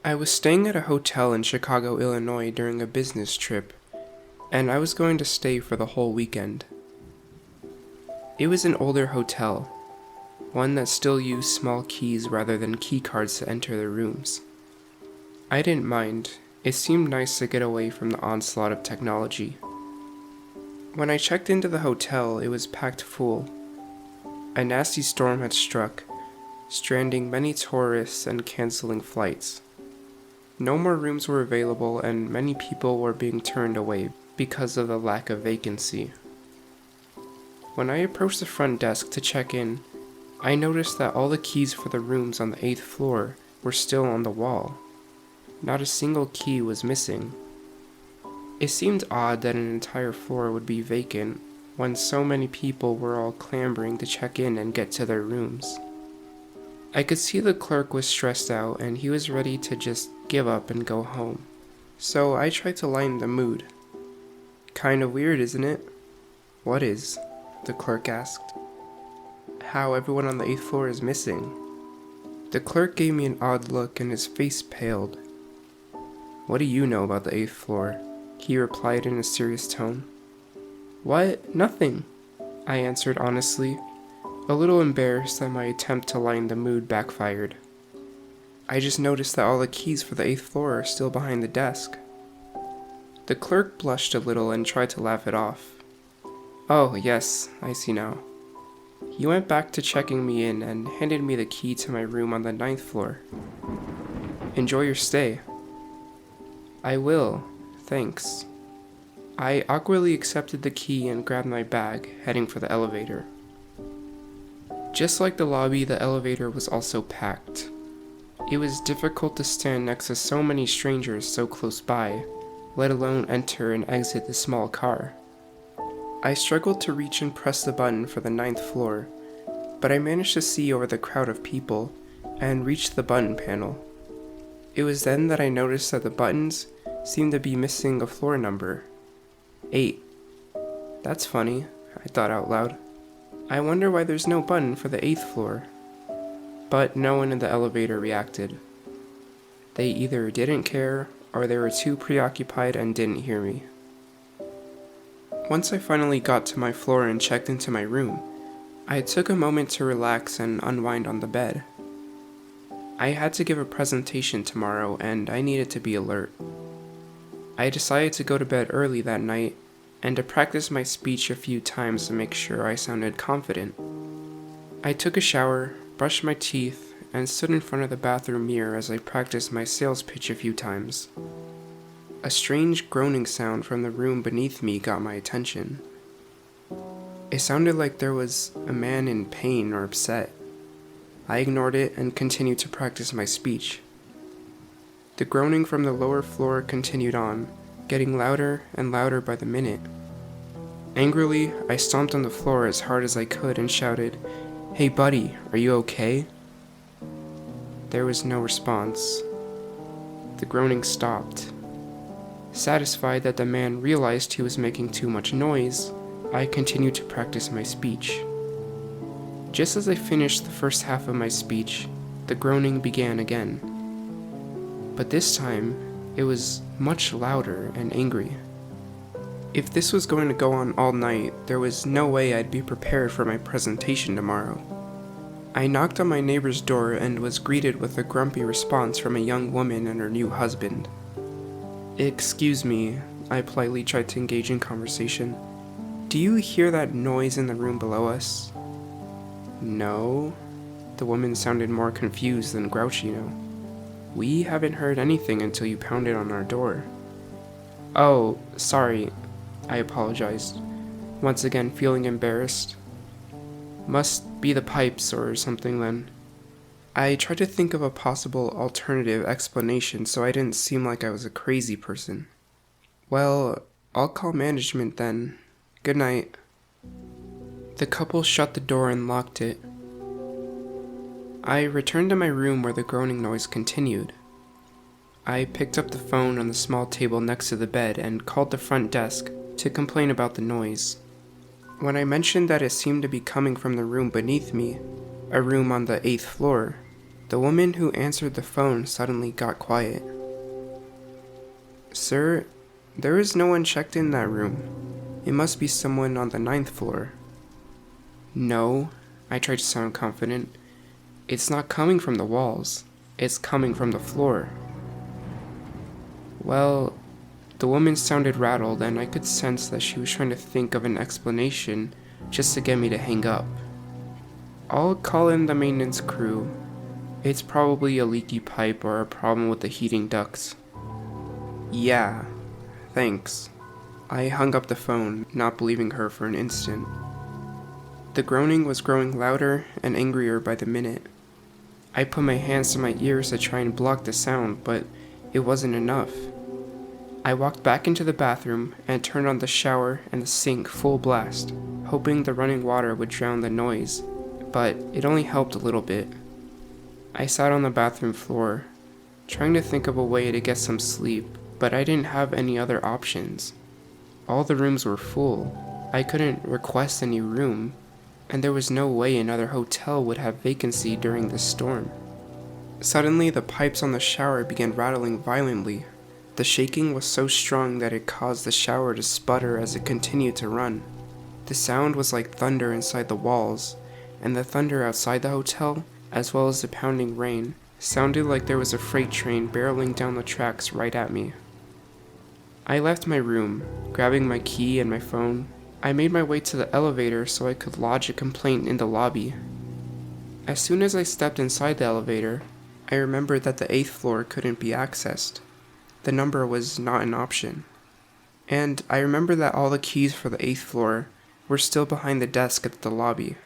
I was staying at a hotel in Chicago, Illinois during a business trip, and I was going to stay for the whole weekend. It was an older hotel, one that still used small keys rather than key cards to enter the rooms. I didn't mind. It seemed nice to get away from the onslaught of technology. When I checked into the hotel, it was packed full. A nasty storm had struck, stranding many tourists and canceling flights. No more rooms were available, and many people were being turned away because of the lack of vacancy. When I approached the front desk to check in, I noticed that all the keys for the rooms on the 8th floor were still on the wall. Not a single key was missing. It seemed odd that an entire floor would be vacant when so many people were all clamoring to check in and get to their rooms. I could see the clerk was stressed out and he was ready to just give up and go home. So I tried to lighten the mood. "Kind of weird, isn't it?" "What is?" the clerk asked. "How everyone on the 8th floor is missing." The clerk gave me an odd look and his face paled. "What do you know about the 8th floor?" he replied in a serious tone. "What? Nothing," I answered honestly, a little embarrassed that my attempt to lighten the mood backfired. "I just noticed that all the keys for the 8th floor are still behind the desk." The clerk blushed a little and tried to laugh it off. "Oh, yes, I see now." He went back to checking me in and handed me the key to my room on the 9th floor. "Enjoy your stay." "I will, thanks." I awkwardly accepted the key and grabbed my bag, heading for the elevator. Just like the lobby, the elevator was also packed. It was difficult to stand next to so many strangers so close by, let alone enter and exit the small car. I struggled to reach and press the button for the 9th floor, but I managed to see over the crowd of people and reached the button panel. It was then that I noticed that the buttons seemed to be missing a floor number. 8. That's funny, I thought out loud. I wonder why there's no button for the 8th floor. But no one in the elevator reacted. They either didn't care, or they were too preoccupied and didn't hear me. Once I finally got to my floor and checked into my room, I took a moment to relax and unwind on the bed. I had to give a presentation tomorrow, and I needed to be alert. I decided to go to bed early that night and to practice my speech a few times to make sure I sounded confident. I took a shower, brushed my teeth, and stood in front of the bathroom mirror as I practiced my sales pitch a few times. A strange groaning sound from the room beneath me got my attention. It sounded like there was a man in pain or upset. I ignored it and continued to practice my speech. The groaning from the lower floor continued on, getting louder and louder by the minute. Angrily, I stomped on the floor as hard as I could and shouted, "Hey buddy, are you okay?" There was no response. The groaning stopped. Satisfied that the man realized he was making too much noise, I continued to practice my speech. Just as I finished the first half of my speech, the groaning began again. But this time, it was much louder and angry. If this was going to go on all night, there was no way I'd be prepared for my presentation tomorrow. I knocked on my neighbor's door and was greeted with a grumpy response from a young woman and her new husband. "Excuse me," I politely tried to engage in conversation. "Do you hear that noise in the room below us?" "No." The woman sounded more confused than grouchy now. "We haven't heard anything until you pounded on our door." "Oh, sorry," I apologized, once again feeling embarrassed. "Must be the pipes or something then." I tried to think of a possible alternative explanation so I didn't seem like I was a crazy person. "Well, I'll call management then. Good night." The couple shut the door and locked it. I returned to my room where the groaning noise continued. I picked up the phone on the small table next to the bed and called the front desk to complain about the noise. When I mentioned that it seemed to be coming from the room beneath me, a room on the 8th floor, The woman who answered the phone suddenly got quiet. "Sir, there is no one checked in that room. It must be someone on the 9th floor." "No," I tried to sound confident. "It's not coming from the walls. It's coming from the floor." Well, the woman sounded rattled, and I could sense that she was trying to think of an explanation just to get me to hang up. "I'll call in the maintenance crew. It's probably a leaky pipe or a problem with the heating ducts." "Yeah, thanks." I hung up the phone, not believing her for an instant. The groaning was growing louder and angrier by the minute. I put my hands to my ears to try and block the sound, but it wasn't enough. I walked back into the bathroom and turned on the shower and the sink full blast, hoping the running water would drown the noise, but it only helped a little bit. I sat on the bathroom floor, trying to think of a way to get some sleep, but I didn't have any other options. All the rooms were full. I couldn't request a new room, and there was no way another hotel would have vacancy during this storm. Suddenly, the pipes on the shower began rattling violently. The shaking was so strong that it caused the shower to sputter as it continued to run. The sound was like thunder inside the walls, and the thunder outside the hotel, as well as the pounding rain, sounded like there was a freight train barreling down the tracks right at me. I left my room, grabbing my key and my phone. I made my way to the elevator so I could lodge a complaint in the lobby. As soon as I stepped inside the elevator, I remembered that the 8th floor couldn't be accessed. The number was not an option. And I remember that all the keys for the 8th floor were still behind the desk at the lobby.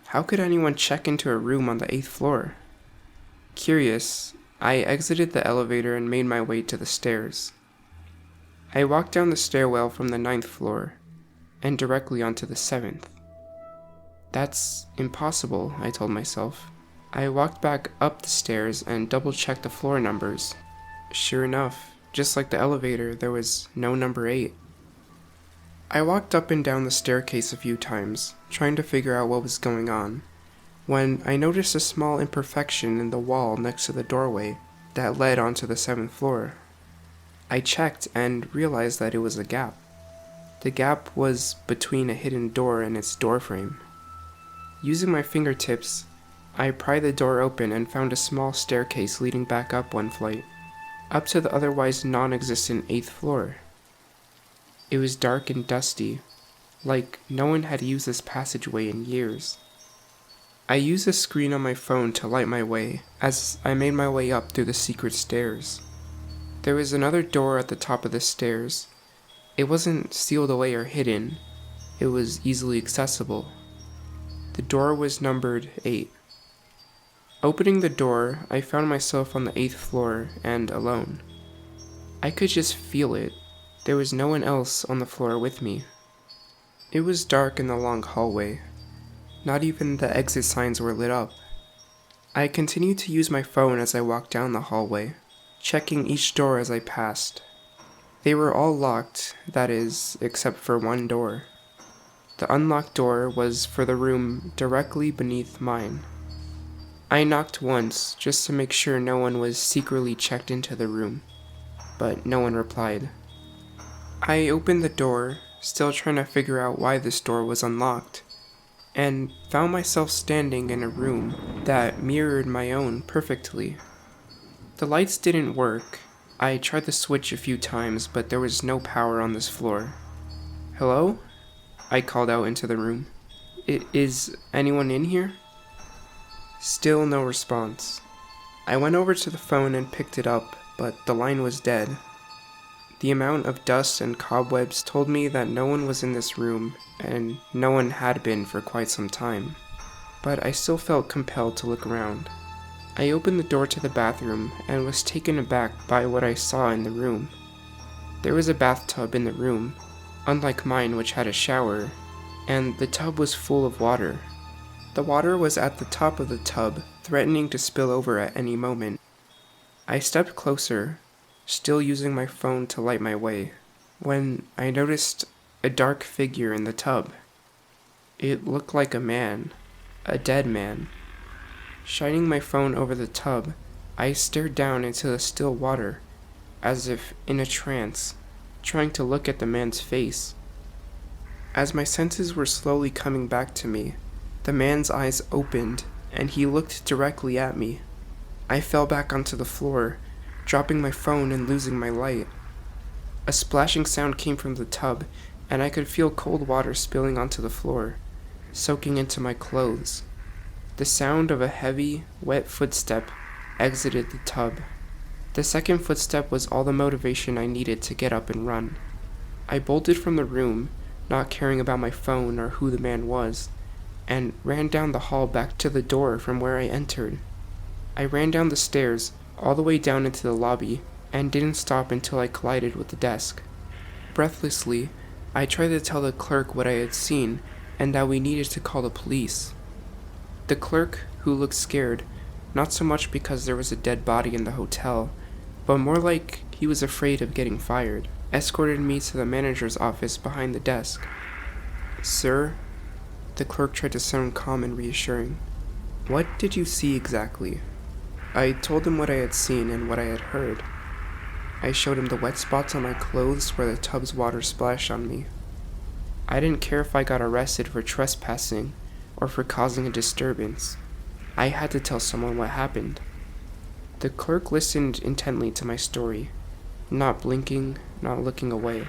How could anyone check into a room on the 8th floor? Curious, I exited the elevator and made my way to the stairs. I walked down the stairwell from the 9th floor and directly onto the 7th. That's impossible, I told myself. I walked back up the stairs and double-checked the floor numbers. Sure enough, just like the elevator, there was no number 8. I walked up and down the staircase a few times, trying to figure out what was going on, when I noticed a small imperfection in the wall next to the doorway that led onto the 7th floor. I checked and realized that it was a gap. The gap was between a hidden door and its doorframe. Using my fingertips, I pried the door open and found a small staircase leading back up one flight, up to the otherwise non-existent 8th floor. It was dark and dusty, like no one had used this passageway in years. I used the screen on my phone to light my way as I made my way up through the secret stairs. There was another door at the top of the stairs. It wasn't sealed away or hidden. It was easily accessible. The door was numbered 8. Opening the door, I found myself on the 8th floor and alone. I could just feel it. There was no one else on the floor with me. It was dark in the long hallway. Not even the exit signs were lit up. I continued to use my phone as I walked down the hallway, checking each door as I passed. They were all locked, that is, except for one door. The unlocked door was for the room directly beneath mine. I knocked once, just to make sure no one was secretly checked into the room, but no one replied. I opened the door, still trying to figure out why this door was unlocked, and found myself standing in a room that mirrored my own perfectly. The lights didn't work. I tried the switch a few times, but there was no power on this floor. "Hello?" I called out into the room. Is anyone in here?" Still no response. I went over to the phone and picked it up, but the line was dead. The amount of dust and cobwebs told me that no one was in this room, and no one had been for quite some time. But I still felt compelled to look around. I opened the door to the bathroom and was taken aback by what I saw in the room. There was a bathtub in the room, unlike mine which had a shower, and the tub was full of water. The water was at the top of the tub, threatening to spill over at any moment. I stepped closer, still using my phone to light my way, when I noticed a dark figure in the tub. It looked like a man, a dead man. Shining my phone over the tub, I stared down into the still water, as if in a trance, trying to look at the man's face. As my senses were slowly coming back to me, the man's eyes opened, and he looked directly at me. I fell back onto the floor, dropping my phone and losing my light. A splashing sound came from the tub, and I could feel cold water spilling onto the floor, soaking into my clothes. The sound of a heavy, wet footstep exited the tub. The second footstep was all the motivation I needed to get up and run. I bolted from the room, not caring about my phone or who the man was, and ran down the hall back to the door from where I entered. I ran down the stairs, all the way down into the lobby, and didn't stop until I collided with the desk. Breathlessly, I tried to tell the clerk what I had seen and that we needed to call the police. The clerk, who looked scared, not so much because there was a dead body in the hotel, but more like he was afraid of getting fired, escorted me to the manager's office behind the desk. "Sir," the clerk tried to sound calm and reassuring. "What did you see exactly?" I told him what I had seen and what I had heard. I showed him the wet spots on my clothes where the tub's water splashed on me. I didn't care if I got arrested for trespassing or for causing a disturbance. I had to tell someone what happened. The clerk listened intently to my story, not blinking, not looking away.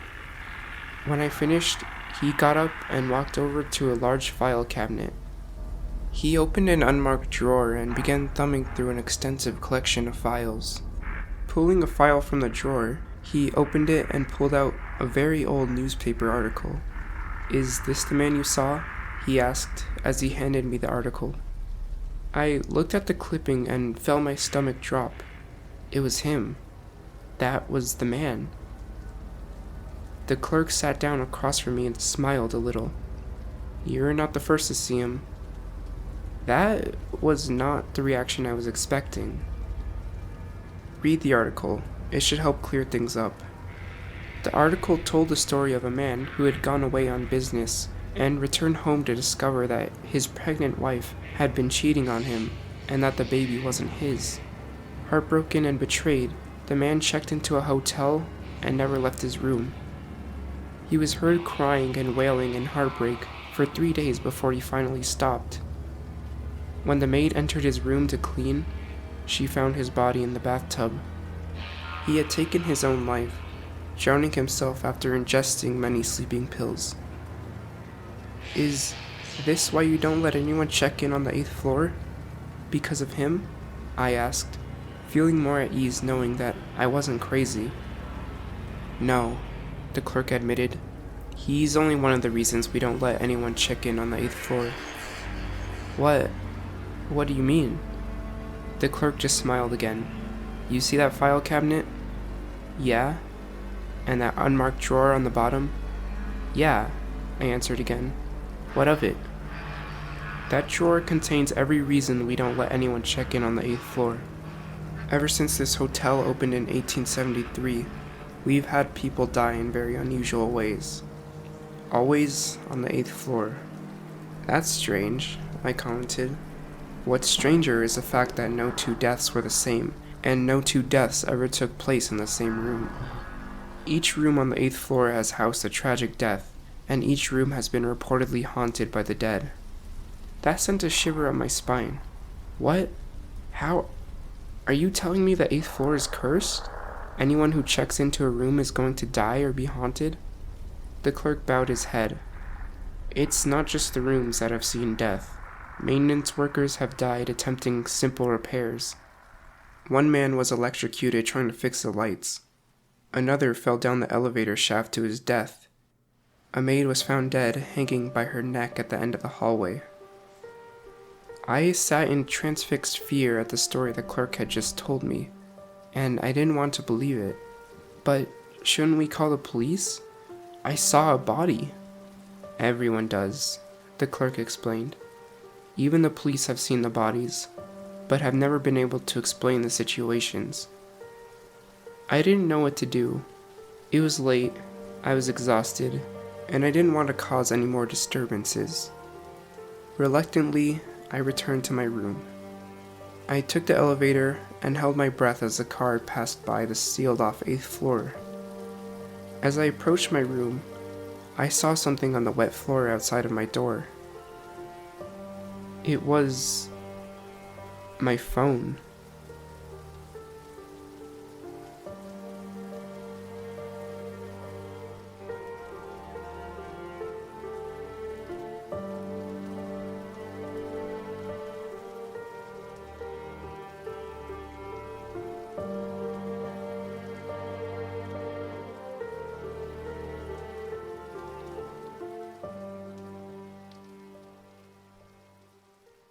When I finished, he got up and walked over to a large file cabinet. He opened an unmarked drawer and began thumbing through an extensive collection of files. Pulling a file from the drawer, he opened it and pulled out a very old newspaper article. "Is this the man you saw?" he asked as he handed me the article. I looked at the clipping and felt my stomach drop. It was him. That was the man. The clerk sat down across from me and smiled a little. "You're not the first to see him." That was not the reaction I was expecting. "Read the article. It should help clear things up." The article told the story of a man who had gone away on business and returned home to discover that his pregnant wife had been cheating on him and that the baby wasn't his. Heartbroken and betrayed, the man checked into a hotel and never left his room. He was heard crying and wailing in heartbreak for 3 days before he finally stopped. When the maid entered his room to clean, she found his body in the bathtub. He had taken his own life, drowning himself after ingesting many sleeping pills. "Is this why you don't let anyone check in on the 8th floor? Because of him?" I asked, feeling more at ease knowing that I wasn't crazy. "No," the clerk admitted. "He's only one of the reasons we don't let anyone check in on the 8th floor." What do you mean?" The clerk just smiled again. "You see that file cabinet?" "Yeah." "And that unmarked drawer on the bottom?" "Yeah," I answered again. "What of it?" "That drawer contains every reason we don't let anyone check in on the 8th floor. Ever since this hotel opened in 1873, we've had people die in very unusual ways. Always on the 8th floor." "That's strange," I commented. "What's stranger is the fact that no two deaths were the same, and no two deaths ever took place in the same room. Each room on the 8th floor has housed a tragic death, and each room has been reportedly haunted by the dead." That sent a shiver up my spine. "What? How? Are you telling me the 8th floor is cursed? Anyone who checks into a room is going to die or be haunted?" The clerk bowed his head. "It's not just the rooms that have seen death. Maintenance workers have died attempting simple repairs. One man was electrocuted trying to fix the lights. Another fell down the elevator shaft to his death. A maid was found dead, hanging by her neck at the end of the hallway." I sat in transfixed fear at the story the clerk had just told me, and I didn't want to believe it. "But shouldn't we call the police? I saw a body." "Everyone does," the clerk explained. "Even the police have seen the bodies, but have never been able to explain the situations." I didn't know what to do. It was late, I was exhausted, and I didn't want to cause any more disturbances. Reluctantly, I returned to my room. I took the elevator and held my breath as the car passed by the sealed-off 8th floor. As I approached my room, I saw something on the wet floor outside of my door. It was my phone.